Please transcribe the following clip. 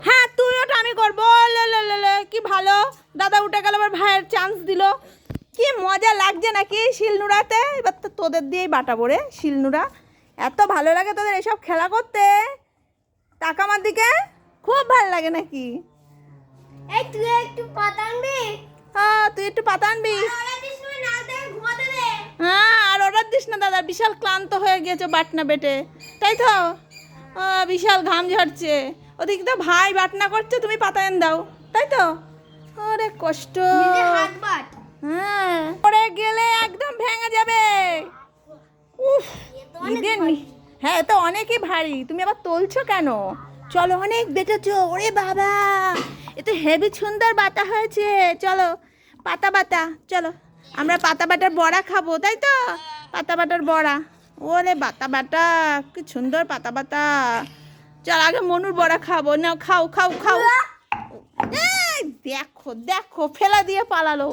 হ্যাঁ তুই ওটা আমি করবো। কি ভালো, দাদা উঠে গেল, আবার ভাইয়ের চান্স দিল। কি মজা লাগছে নাকি শিলনোড়াতে। এবার তো তোদের দিয়েই বাটাবো রে শিলনোড়া। এত ভালো লাগে তোদের এসব খেলা করতে। টাকা আমার দিকে খুব ভালো লাগে নাকি? এই তুই একটু পাতা আনবি? হ্যাঁ তুই একটু পাতা আনবি। হ্যাঁ আর অর্ডার দিস না দাদা, বিশাল ক্লান্ত হয়ে গেছে বাটনা বেটে, তাই তো? বিশাল ঘাম ঝরছে। ওদিকে তো ভাই বাটনা করছে, তুমি পাতা এনে দাও, তাই তো? আরে কষ্ট। হাত বাট। হ্যাঁ পড়ে গেলে একদম ভেঙে যাবে। উফ হ্যাঁ তো অনেকই ভারী, তুমি আবার তুলছো কেন? চলো অনেক বেটেছো। ওরে বাবা, এ তো হেভি সুন্দর বাটা হয়েছে। চলো পাতা বাটা, চলো আমরা পাতা বাটার বড়া খাবো, তাই তো? পাতা বাটার বড়া। ওরে বাতা বাটা, কি সুন্দর পাতা বাটা। চল আগে মনুর বড়া খাবো। না খাও খাও খাও। এই দেখো দেখো ফেলা দিয়ে পালালো।